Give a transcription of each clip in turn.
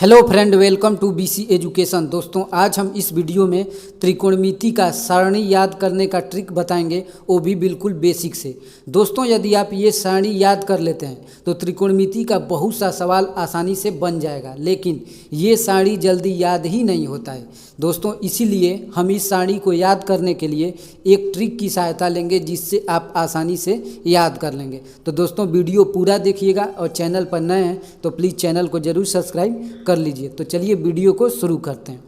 Hello friend, welcome to BC education. दोस्तों, आज हम इस वीडियो में त्रिकोणमिति का सारणी याद करने का ट्रिक बताएंगे, वो भी बिल्कुल बेसिक से। दोस्तों, यदि आप ये सारणी याद कर लेते हैं तो त्रिकोणमिति का बहुत सा सवाल आसानी से बन जाएगा, लेकिन ये सारणी जल्दी याद ही नहीं होता है दोस्तों। इसीलिए हम इस सारणी को याद करने के लिए एक ट्रिक की सहायता लेंगे, जिससे आप आसानी से याद कर लेंगे। तो दोस्तों, वीडियो पूरा देखिएगा और चैनल पर नए हैं तो प्लीज़ चैनल को ज़रूर सब्सक्राइब कर लीजिए। तो चलिए वीडियो को शुरू करते हैं।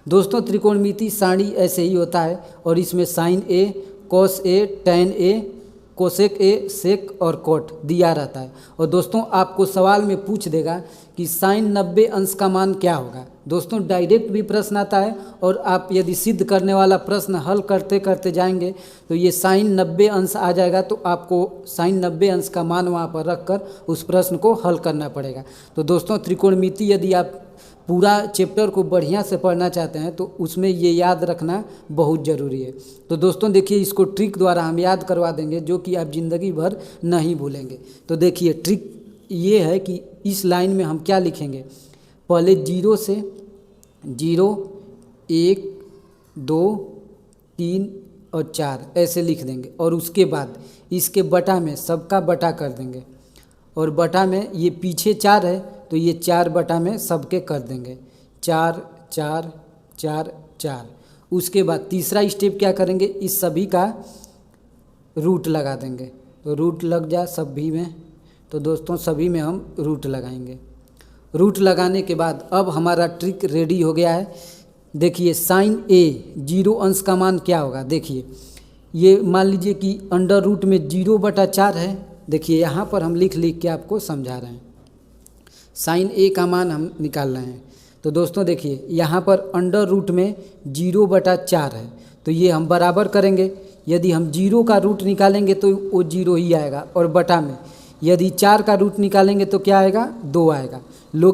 दोस्तों, त्रिकोणमिति सारणी ऐसे ही होता है और इसमें sine A, cos A, tan A, cosec A, sec और कोट दिया रहता है। और दोस्तों, आपको सवाल में पूछ देगा कि साइन 90 अंश का मान क्या होगा। दोस्तों, डायरेक्ट भी प्रश्न आता है और आप यदि सिद्ध करने वाला प्रश्न हल करते करते जाएंगे तो ये साइन 90 अंश आ जाएगा, तो आपको साइन 90 अंश का मान वहाँ पर रखकर उस प्रश्न को हल करना पड़ेगा। तो दोस्तों, त्रिकोणमिति यदि आप पूरा चैप्टर को बढ़िया से पढ़ना चाहते हैं तो उसमें ये याद रखना बहुत ज़रूरी है। तो दोस्तों देखिए, इसको ट्रिक द्वारा हम याद करवा देंगे, जो कि आप ज़िंदगी भर नहीं भूलेंगे। तो देखिए, ट्रिक ये है कि इस लाइन में हम क्या लिखेंगे। पहले 0 से 0, 1, 2, 3 और 4 ऐसे लिख देंगे, और उसके बाद इसके बटा में सबका बटा कर देंगे, और बटा में ये पीछे 4 है तो ये 4 बटा में सबके कर देंगे, 4 4 4 4। उसके बाद तीसरा स्टेप क्या करेंगे, इस सभी का रूट लगा देंगे। तो रूट लग जा सभी में, तो दोस्तों सभी में हम रूट लगाएंगे। रूट लगाने के बाद अब हमारा ट्रिक रेडी हो गया है। देखिए, साइन ए 0 अंश का मान क्या होगा। देखिए, ये मान लीजिए कि अंडर रूट में 0/4 है। देखिए, यहाँ पर हम लिख के आपको समझा रहे हैं। साइन ए का मान हम निकाल रहे हैं। तो दोस्तों देखिए, यहाँ पर अंडर रूट में 0/4 है, तो ये हम बराबर करेंगे। यदि हम 0 का रूट निकालेंगे तो वो 0 ही आएगा, और बटा में यदि 4 का रूट निकालेंगे तो क्या आएगा, 2 आएगा।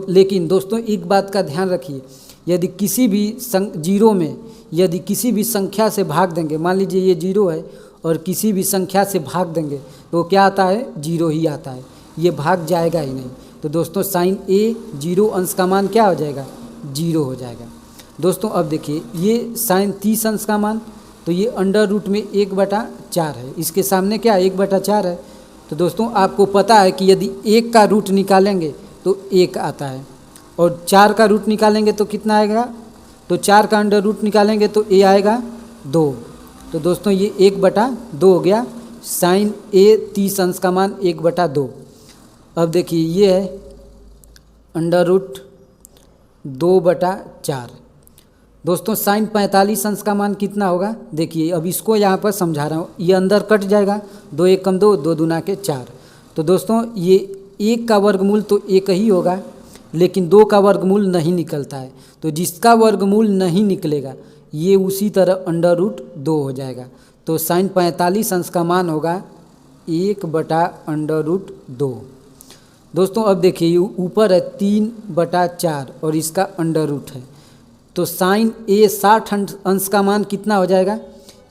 लेकिन दोस्तों, एक बात का ध्यान रखिए, यदि किसी भी जीरो में यदि किसी भी संख्या से भाग देंगे, मान लीजिए ये 0 है और किसी भी संख्या से भाग देंगे तो क्या आता है, 0 ही आता है, ये भाग जाएगा ही नहीं। तो दोस्तों, साइन ए 0 अंश का मान क्या हो जाएगा, 0 हो जाएगा। दोस्तों अब देखिए, ये साइन 30 अंश का मान, तो ये अंडर रूट में 1/4 है, इसके सामने क्या 1/4 है। तो दोस्तों, आपको पता है कि यदि 1 का रूट निकालेंगे तो 1 आता है, और 4 का रूट निकालेंगे तो कितना आएगा, तो 4 का अंडर रूट निकालेंगे तो ए आएगा 2। तो दोस्तों, ये 1/2 हो गया। साइन ए 30 अंश का मान 1/2। अब देखिए, ये है अंडर रूट 2/4। दोस्तों, साइन 45 अंश का मान कितना होगा। देखिए, अब इसको यहाँ पर समझा रहा हूँ, ये अंदर कट जाएगा, 2 1 कम 2, 2 दूना के 4। तो दोस्तों, ये 1 का वर्गमूल तो 1 ही होगा, लेकिन 2 का वर्गमूल नहीं निकलता है। तो जिसका वर्गमूल नहीं निकलेगा ये उसी तरह अंडर रूट 2 हो जाएगा। तो साइन 45 अंश का मान होगा 1/√2। दोस्तों अब देखिए, ये ऊपर है 3/4 और इसका अंडर रूट है, तो साइन ए 60 अंश का मान कितना हो जाएगा।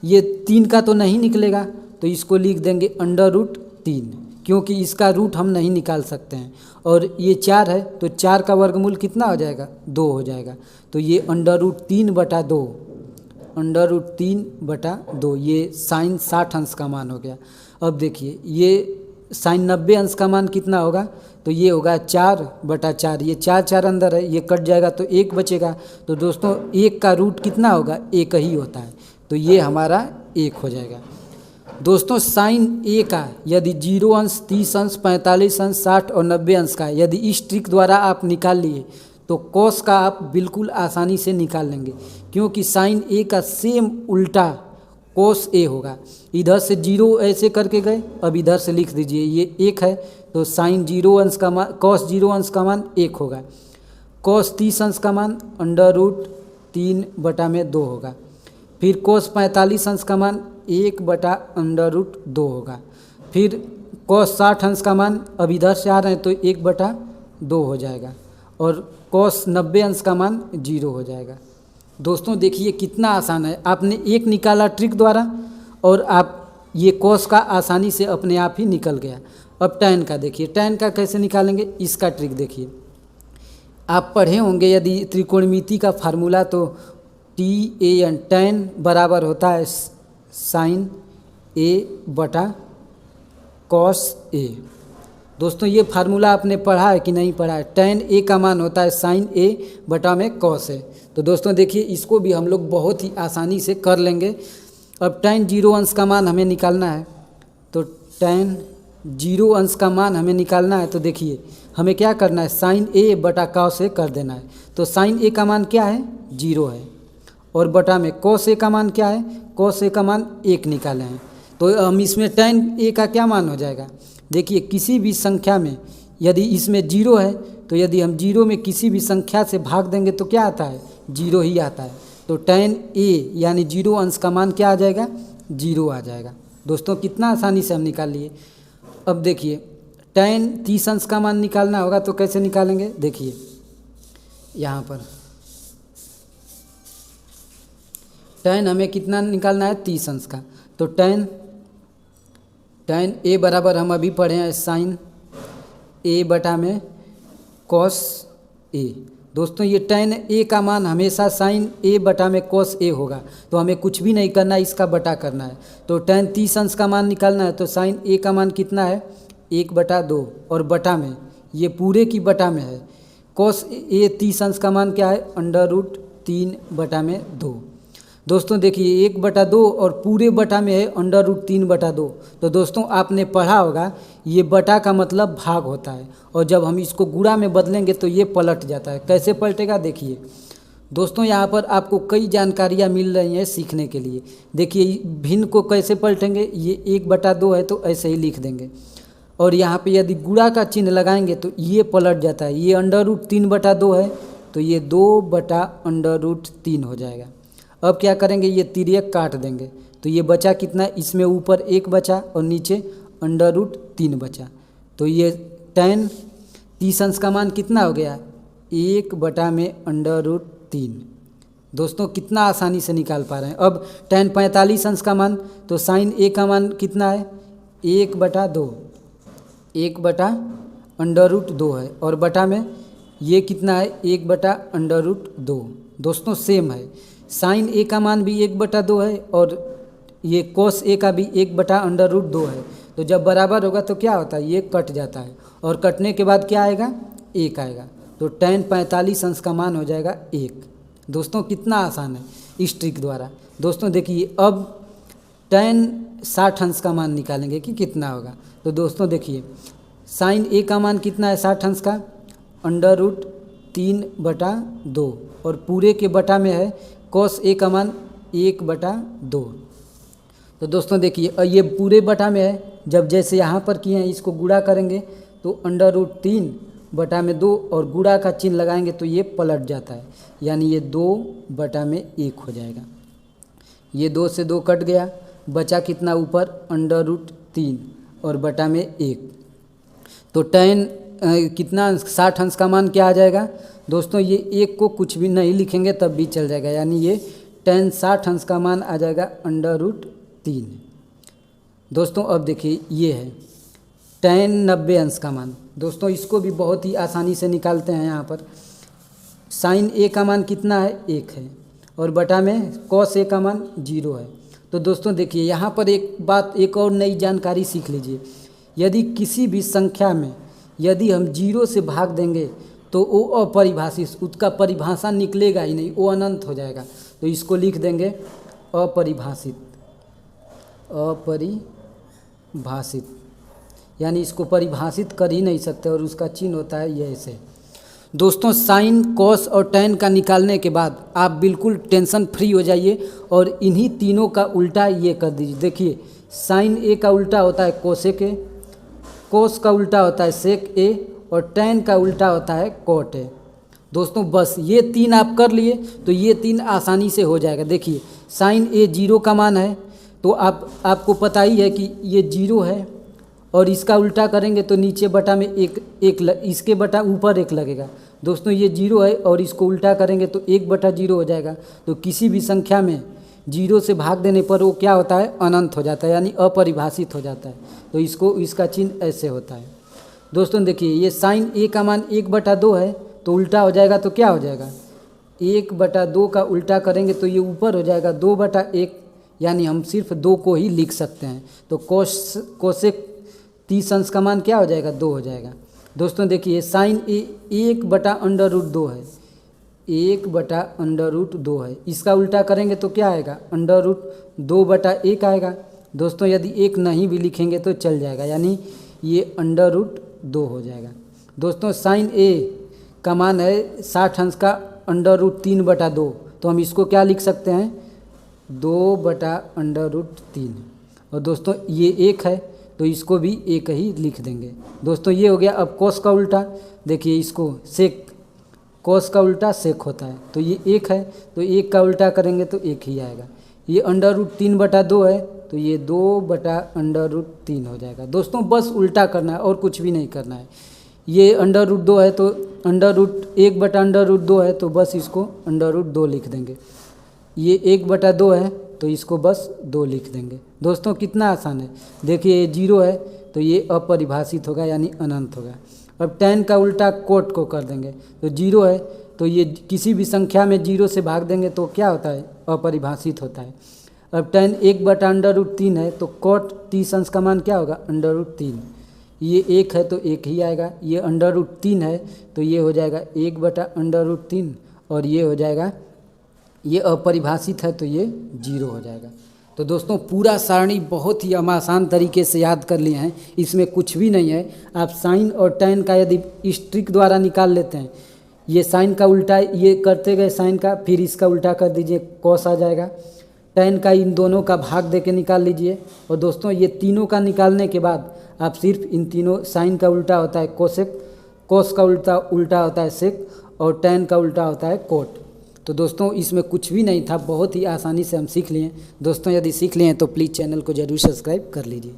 ये 3 का तो नहीं निकलेगा, तो इसको लिख देंगे √3, क्योंकि इसका रूट हम नहीं निकाल सकते हैं। और ये 4 है तो 4 का वर्गमूल कितना हो जाएगा, 2 हो जाएगा। तो ये √3/2, √3/2, ये साइन 60 अंश का मान हो गया। अब देखिए, ये साइन 90 अंश का मान कितना होगा, तो ये होगा 4/4। ये 4 4 अंदर है, ये कट जाएगा तो 1 बचेगा। तो दोस्तों, 1 का रूट कितना होगा, 1 ही होता है, तो ये हमारा 1 हो जाएगा। दोस्तों, साइन ए का यदि 0 अंश, 30 अंश, 45 अंश, 60 और 90 अंश का यदि इस ट्रिक द्वारा आप निकाल लिए तो कॉस का आप बिल्कुल आसानी से निकाल लेंगे, क्योंकि साइन ए का सेम उल्टा कॉस ए होगा। इधर से 0 ऐसे करके गए, अब इधर से लिख दीजिए, ये 1 है तो साइन 0 अंश का मान, कॉस 0 अंश का मान 1 होगा। कॉस 30 अंश का मान √3/2 होगा। फिर कॉस 45 अंश का मान 1/√2 होगा। फिर कॉस 60 अंश का मान, अब इधर से आ रहे हैं तो 1/2 हो जाएगा, और कॉस 90 अंश का मान 0 हो जाएगा। दोस्तों देखिए, कितना आसान है, आपने 1 निकाला ट्रिक द्वारा और आप ये कॉस का आसानी से अपने आप ही निकल गया। अब टैन का देखिए, टैन का कैसे निकालेंगे, इसका ट्रिक देखिए। आप पढ़े होंगे यदि त्रिकोणमिति का फार्मूला, तो tan tan बराबर होता है साइन ए बटा कॉस ए। दोस्तों ये फार्मूला आपने पढ़ा है कि नहीं पढ़ा है? tan ए का मान होता है साइन ए बटा में कॉस ए। तो दोस्तों देखिए इसको भी हम लोग बहुत ही आसानी से कर लेंगे। अब tan 0 अंश का मान हमें निकालना है, तो tan 0 अंश का मान हमें निकालना है। तो देखिए हमें क्या करना है, साइन ए बटा कॉस ए कर देना है। तो साइन ए का मान क्या है, 0 है, और बटा में कॉस ए का मान क्या है, कॉस ए का मान 1 निकाले हैं। तो हम इसमें tan ए का क्या मान हो जाएगा, देखिए किसी भी संख्या में यदि इसमें 0 है, तो यदि हम 0 में किसी भी संख्या से भाग देंगे तो क्या आता है, 0 ही आता है। तो tan ए यानी 0 अंश का मान क्या आ जाएगा, 0 आ जाएगा। दोस्तों कितना आसानी से हम निकाल लिए। अब देखिए tan 30 अंश का मान निकालना होगा, तो कैसे निकालेंगे, देखिए यहाँ पर tan हमें कितना निकालना है, 30 अंश का। तो tan ए बराबर हम अभी पढ़े हैं साइन ए बटा में कॉस ए। दोस्तों ये tan ए का मान हमेशा साइन ए बटा में कॉस ए होगा, तो हमें कुछ भी नहीं करना है, इसका बटा करना है। तो tan 30 अंश का मान निकालना है, तो साइन ए का मान कितना है, 1/2, और बटा में ये पूरे की बटा में है कॉस ए 30 अंश का मान क्या है, √3/2। दोस्तों देखिए 1/2 और पूरे बटा में है √3/2। तो दोस्तों आपने पढ़ा होगा ये बटा का मतलब भाग होता है, और जब हम इसको गुणा में बदलेंगे तो ये पलट जाता है। कैसे पलटेगा, देखिए दोस्तों यहाँ पर आपको कई जानकारियाँ मिल रही हैं सीखने के लिए। देखिए भिन्न को कैसे पलटेंगे, ये 1/2 है तो ऐसे ही लिख देंगे, और यहाँ पे यदि गुणा का चिन्ह लगाएंगे तो ये पलट जाता है। ये √3/2 है तो ये 2/√3 हो जाएगा। अब क्या करेंगे, ये तिर्यक काट देंगे, तो ये बचा कितना, इसमें ऊपर 1 बचा और नीचे √3 बचा। तो ये tan 30 अंश का मान कितना हो गया, 1/√3। दोस्तों कितना आसानी से निकाल पा रहे हैं। अब tan 45 अंश का मान, तो साइन ए का मान कितना है, 1/2 1/√2 है, और बटा में ये कितना है, 1/√2। दोस्तों सेम है, साइन ए का मान भी 1/2 है और ये कॉस ए का भी 1/√2 है। तो जब बराबर होगा तो क्या होता है, ये कट जाता है, और कटने के बाद क्या आएगा, 1 आएगा। तो tan 45 अंश का मान हो जाएगा 1। दोस्तों कितना आसान है इस ट्रिक द्वारा। दोस्तों देखिए अब tan 60 अंश का मान निकालेंगे कि कितना होगा। तो दोस्तों देखिए साइन ए का मान कितना है 60 अंश का, √3/2, और पूरे के बटा में है कॉस ए का मान 1/2। तो दोस्तों देखिए ये पूरे बटा में है, जब जैसे यहाँ पर किए हैं इसको गुणा करेंगे तो √3/2 और गुणा का चिन्ह लगाएंगे तो ये पलट जाता है, यानी ये 2/1 हो जाएगा। ये 2 से 2 कट गया, बचा कितना ऊपर, √3 और बटा में 1। तो tan कितना 60 अंश का मान क्या आ जाएगा, दोस्तों ये 1 को कुछ भी नहीं लिखेंगे तब भी चल जाएगा, यानी ये tan 60 अंश का मान आ जाएगा √3। दोस्तों अब देखिए ये है tan 90 अंश का मान। दोस्तों इसको भी बहुत ही आसानी से निकालते हैं। यहाँ पर साइन ए का मान कितना है, 1 है, और बटा में कॉस ए का मान 0 है। तो दोस्तों देखिए यहाँ पर एक और नई जानकारी सीख लीजिए। यदि किसी भी संख्या में यदि हम 0 से भाग देंगे तो वो अपरिभाषित, उसका परिभाषा निकलेगा ही नहीं, वो अनंत हो जाएगा। तो इसको लिख देंगे अपरिभाषित, यानी इसको परिभाषित कर ही नहीं सकते, और उसका चिन्ह होता है ये ऐसे। दोस्तों साइन कॉस और tan का निकालने के बाद आप बिल्कुल टेंशन फ्री हो जाइए और इन्हीं तीनों का उल्टा ये कर दीजिए। देखिए साइन ए का उल्टा होता है कोसेक ए, कॉस का उल्टा होता है सेक ए, और tan का उल्टा होता है कॉट ए। दोस्तों बस ये 3 आप कर लिए तो ये 3 आसानी से हो जाएगा। देखिए साइन ए 0 का मान है, तो आपको पता ही है कि ये 0 है, और इसका उल्टा करेंगे तो नीचे बटा में एक इसके बटा ऊपर 1 लगेगा। दोस्तों ये 0 है और इसको उल्टा करेंगे तो 1/0 हो जाएगा। तो किसी भी संख्या में 0 से भाग देने पर वो क्या होता है, अनंत हो जाता है, यानी अपरिभाषित हो जाता है। तो इसका चिन्ह ऐसे होता है। दोस्तों देखिए ये साइन ए का मान 1/2 है, तो उल्टा हो जाएगा तो क्या हो जाएगा, 1/2 का उल्टा करेंगे तो ये ऊपर हो जाएगा 2/1, यानी हम सिर्फ 2 को ही लिख सकते हैं। तो कोसेक 30 अंश का मान क्या हो जाएगा, 2 हो जाएगा। दोस्तों देखिए साइन ए 1/√2 है, 1/√2 है, इसका उल्टा करेंगे तो क्या आएगा, √2/1 आएगा। दोस्तों यदि 1 नहीं भी लिखेंगे तो चल जाएगा, यानी ये √2 हो जाएगा। दोस्तों साइन ए का मान है 60 अंश का √3/2, तो हम इसको क्या लिख सकते हैं, 2/√3। और दोस्तों ये 1 है तो इसको भी 1 ही लिख देंगे। दोस्तों ये हो गया। अब कोस का उल्टा देखिए, इसको सेक, कोस का उल्टा सेक होता है, तो ये 1 है तो 1 का उल्टा करेंगे तो 1 ही आएगा। ये √3/2 है तो ये 2/√3 हो जाएगा। दोस्तों बस उल्टा करना है और कुछ भी नहीं करना है। ये √2 है तो 1/√2 है तो बस इसको √2 लिख देंगे। ये 1/2 है तो इसको बस 2 लिख देंगे। दोस्तों कितना आसान है। देखिए ये 0 है तो ये अपरिभाषित होगा, यानी अनंत होगा। अब tan का उल्टा कोट को कर देंगे, तो 0 है तो ये किसी भी संख्या में 0 से भाग देंगे तो क्या होता है, अपरिभाषित होता है। अब tan 1/√3 है तो कोट 30 अंश का मान क्या होगा, √3। ये 1 है तो 1 ही आएगा। ये √3 है तो ये हो जाएगा 1/√3, और ये हो जाएगा, ये अपरिभाषित है तो ये 0 हो जाएगा। तो दोस्तों पूरा सारणी बहुत ही हम आसान तरीके से याद कर लिए हैं, इसमें कुछ भी नहीं है। आप साइन और tan का यदि इस ट्रिक द्वारा निकाल लेते हैं, ये साइन का उल्टा ये करते गए साइन का, फिर इसका उल्टा कर दीजिए, कॉस आ जाएगा। tan का इन दोनों का भाग दे के निकाल लीजिए। और दोस्तों ये तीनों का निकालने के बाद आप सिर्फ इन तीनों, साइन का उल्टा होता है कोसेक, कोस का उल्टा होता है सेक, और tan का उल्टा होता है कोट। तो दोस्तों इसमें कुछ भी नहीं था, बहुत ही आसानी से हम सीख लिए। दोस्तों यदि सीख लिए हैं तो प्लीज़ चैनल को ज़रूर सब्सक्राइब कर लीजिए।